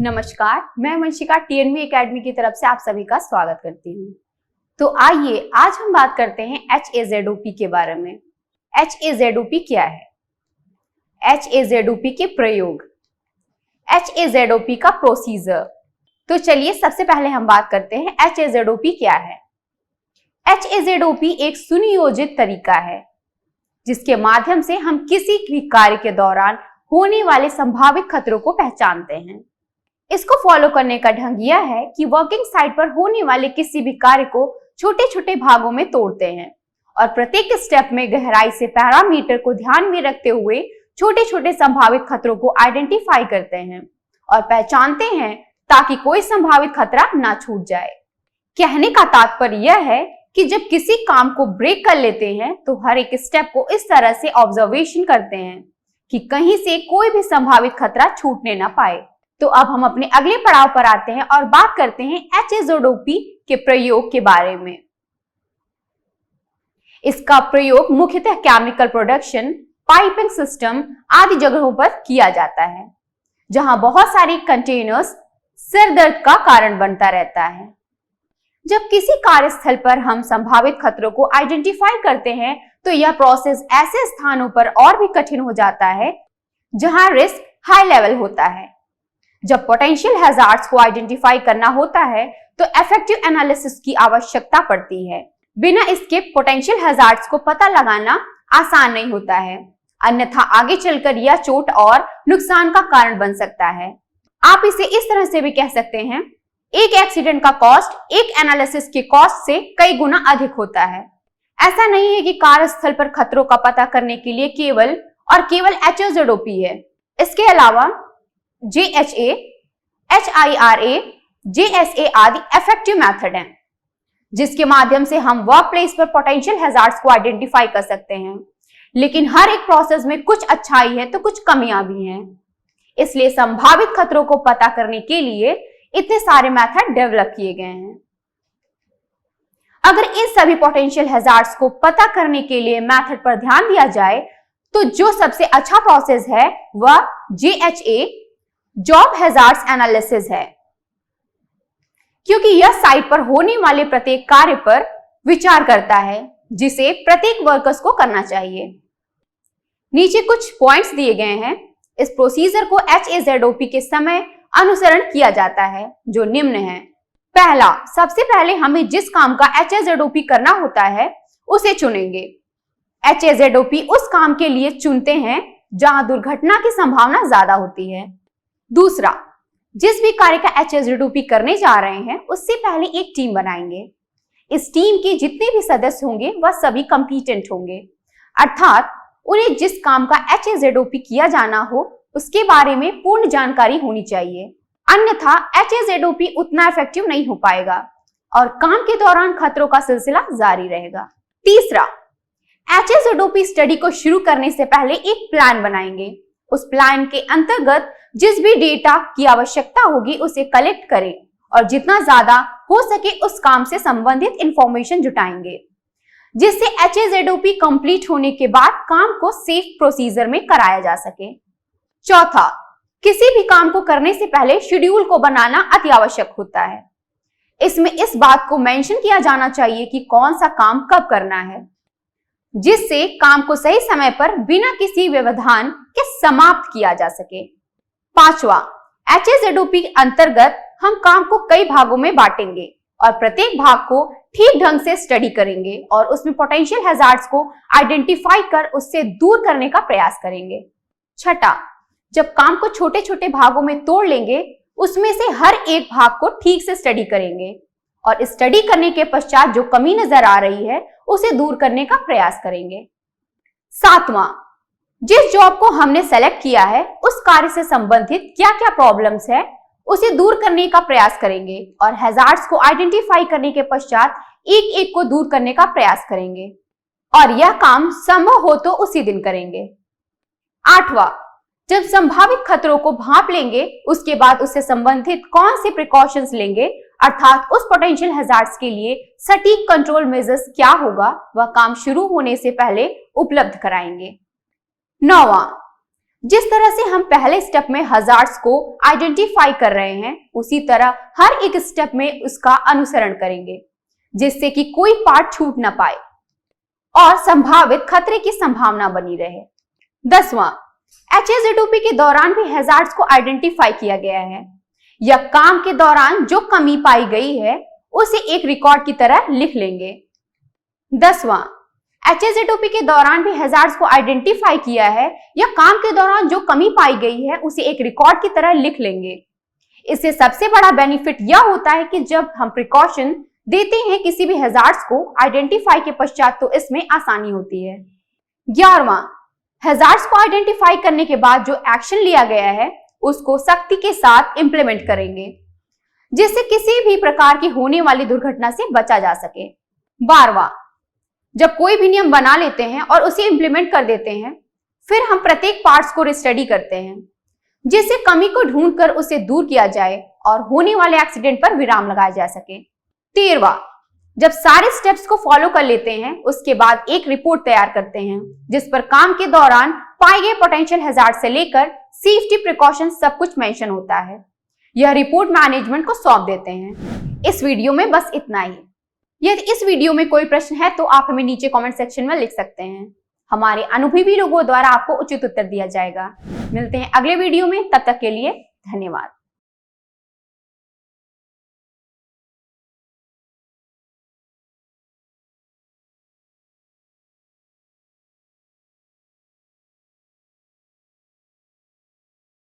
नमस्कार, मैं Vanshika TNV academy की तरफ से आप सभी का स्वागत करती हूँ। तो आइए आज हम बात करते हैं HAZOP के बारे में। HAZOP क्या है? HAZOP के प्रयोग, HAZOP का प्रोसीजर। तो चलिए सबसे पहले हम बात करते हैं HAZOP क्या है। HAZOP एक सुनियोजित तरीका है जिसके माध्यम से हम किसी भी कार्य के दौरान होने वाले संभावित खतरों को पहचानते हैं। इसको फॉलो करने का ढंग यह है कि वर्किंग साइट पर होने वाले किसी भी कार्य को छोटे छोटे भागों में तोड़ते हैं और प्रत्येक स्टेप में गहराई से पैरामीटर को ध्यान में रखते हुए छोटे छोटे संभावित खतरों को आइडेंटिफाई करते हैं और पहचानते हैं ताकि कोई संभावित खतरा ना छूट जाए। कहने का तात्पर्य यह है कि जब किसी काम को ब्रेक कर लेते हैं तो हर एक स्टेप को इस तरह से ऑब्जर्वेशन करते हैं कि कहीं से कोई भी संभावित खतरा छूटने ना पाए। तो अब हम अपने अगले पड़ाव पर आते हैं और बात करते हैं HAZOP के प्रयोग के बारे में। इसका प्रयोग मुख्यतः केमिकल प्रोडक्शन, पाइपिंग सिस्टम आदि जगहों पर किया जाता है जहां बहुत सारे कंटेनर्स सिर दर्द का कारण बनता रहता है। जब किसी कार्यस्थल पर हम संभावित खतरों को आइडेंटिफाई करते हैं तो यह प्रोसेस ऐसे स्थानों पर और भी कठिन हो जाता है जहां रिस्क हाई लेवल होता है। जब पोटेंशियल हैजार्ड्स को आइडेंटिफाई करना होता है तो इफेक्टिव एनालिसिस की आवश्यकता पड़ती है। बिना इसके पोटेंशियल हैजार्ड्स को पता लगाना आसान नहीं होता है, अन्यथा आगे चलकर यह चोट और नुकसान का कारण बन सकता है। आप इसे इस तरह से भी कह सकते हैं, एक एक्सीडेंट का कॉस्ट एक एनालिसिस के कॉस्ट से कई गुना अधिक होता है। ऐसा नहीं है कि कार्यस्थल पर खतरों का पता करने के लिए केवल HAZOP है। इसके अलावा JHA, HIRA, JSA आदि इफेक्टिव मेथड हैं जिसके माध्यम से हम वर्क प्लेस पर पोटेंशियल हैजार्ड्स को आइडेंटिफाई कर सकते हैं। लेकिन हर एक प्रोसेस में कुछ अच्छाई है तो कुछ कमियां भी हैं, इसलिए संभावित खतरों को पता करने के लिए इतने सारे मेथड डेवलप किए गए हैं। अगर इन सभी पोटेंशियल हैजार्ड्स को पता करने के लिए मेथड पर ध्यान दिया जाए तो जो सबसे अच्छा प्रोसेस है वह JHA, जॉब हैजार्ड्स एनालिसिस है, क्योंकि यह साइट पर होने वाले प्रत्येक कार्य पर विचार करता है जिसे प्रत्येक वर्कर्स को करना चाहिए। नीचे कुछ पॉइंट्स दिए गए हैं। इस प्रोसीजर को HAZOP के समय अनुसरण किया जाता है जो निम्न है। पहला, सबसे पहले हमें जिस काम का HAZOP करना होता है उसे चुनेंगे। HAZOP उस काम के लिए चुनते हैं जहां दुर्घटना की संभावना ज्यादा होती है। दूसरा, जिस भी कार्य का HAZOP करने जा रहे हैं उससे पहले एक टीम बनाएंगे। इस टीम के जितने भी सदस्य होंगे वह सभी कॉम्पिटेंट होंगे, अर्थात उन्हें जिस काम का HAZOP किया जाना हो उसके बारे में पूर्ण जानकारी होनी चाहिए, अन्यथा HAZOP उतना इफेक्टिव नहीं हो पाएगा और काम के दौरान खतरों का सिलसिला जारी रहेगा। तीसरा, HAZOP स्टडी को शुरू करने से पहले एक प्लान बनाएंगे। उस प्लान के अंतर्गत जिस भी डेटा की आवश्यकता होगी उसे कलेक्ट करें और जितना ज्यादा हो सके उस काम से संबंधित इंफॉर्मेशन जुटाएंगे जिससे HAZOP कंप्लीट होने के बाद काम को सेफ प्रोसीजर में कराया जा सके। चौथा, किसी भी काम को करने से पहले शेड्यूल को बनाना अति आवश्यक होता है। इसमें इस बात को मेंशन किया जाना चाहिए कि कौन सा काम कब करना है जिससे काम को सही समय पर बिना किसी व्यवधान के समाप्त किया जा सके। पांचवा, HAZOP अंतर्गत हम काम को कई भागों में बांटेंगे और प्रत्येक भाग को ठीक ढंग से स्टडी करेंगे और उसमें पोटेंशियल हैजार्ड्स को आइडेंटिफाई कर उससे दूर करने का प्रयास करेंगे। छठा, जब काम को छोटे छोटे भागों में तोड़ लेंगे उसमें से हर एक भाग को ठीक से स्टडी करेंगे और स्टडी करने के पश्चात जो कमी नजर आ रही है उसे दूर करने का प्रयास करेंगे। सातवां, जिस जॉब को हमने सेलेक्ट किया है उस कार्य से संबंधित क्या क्या प्रॉब्लम्स है उसे दूर करने का प्रयास करेंगे और हैजार्ड्स को आइडेंटिफाई करने के पश्चात एक एक को दूर करने का प्रयास करेंगे और यह काम संभव हो तो उसी दिन करेंगे। आठवां, जब संभावित खतरों को भांप लेंगे उसके बाद उससे संबंधित कौन से प्रिकॉशंस लेंगे, अर्थात उस पोटेंशियल हैजार्ड्स के लिए सटीक कंट्रोल मेजर्स क्या होगा वह काम शुरू होने से पहले उपलब्ध कराएंगे। नौवां, जिस तरह से हम पहले स्टेप में हजार्ड्स को आइडेंटिफाई कर रहे हैं, उसी तरह हर एक स्टेप में उसका अनुसरण करेंगे, जिससे कि कोई पार्ट छूट ना पाए और संभावित खतरे की संभावना बनी रहे। 10वां, HAZOP के दौरान भी हैजार्ड्स को आइडेंटिफाई किया गया है या काम के दौरान जो कमी पाई गई है उसे एक रिकॉर्ड की तरह लिख लेंगे। 10वां, HAZOP के दौरान भी हैजार्ड्स को आइडेंटिफाई किया है या काम के दौरान जो कमी पाई गई है उसे एक रिकॉर्ड की तरह लिख लेंगे। इससे सबसे बड़ा बेनिफिट यह होता है कि जब हम प्रिकॉशन देते हैं किसी भी हैजार्ड्स को आइडेंटिफाई के पश्चात तो इसमें आसानी होती है। 11वां, हैजार्ड्स को आइडेंटिफाई करने के बाद जो एक्शन लिया गया है उसको सख्ती के साथ इंप्लीमेंट करेंगे, जिससे किसी भी प्रकार की होने वाली दुर्घटना से बचा जा सके। 12वां, जब कोई भी नियम बना लेते हैं और उसे इंप्लीमेंट कर देते हैं, फिर हम प्रत्येक पार्ट्स को रिस्टडी करते हैं, जिससे कमी को ढूंढकर उसे दूर किया जाए और होने वाले एक्सीडेंट पर विराम लगाया जा सके। 13वां, जब सारे स्टेप्स को फॉलो कर लेते हैं उसके बाद एक रिपोर्ट तैयार करते हैं, जिस पर काम के दौरान पाए गए पोटेंशियल हैजार्ड से लेकर सेफ्टी प्रिकॉशन सब कुछ मेंशन होता है। यह रिपोर्ट मैनेजमेंट को सौंप देते हैं। इस वीडियो में बस इतना ही। यदि इस वीडियो में कोई प्रश्न है तो आप हमें नीचे कमेंट सेक्शन में लिख सकते हैं। हमारे अनुभवी लोगों द्वारा आपको उचित उत्तर दिया जाएगा। मिलते हैं अगले वीडियो में, तब तक के लिए धन्यवाद।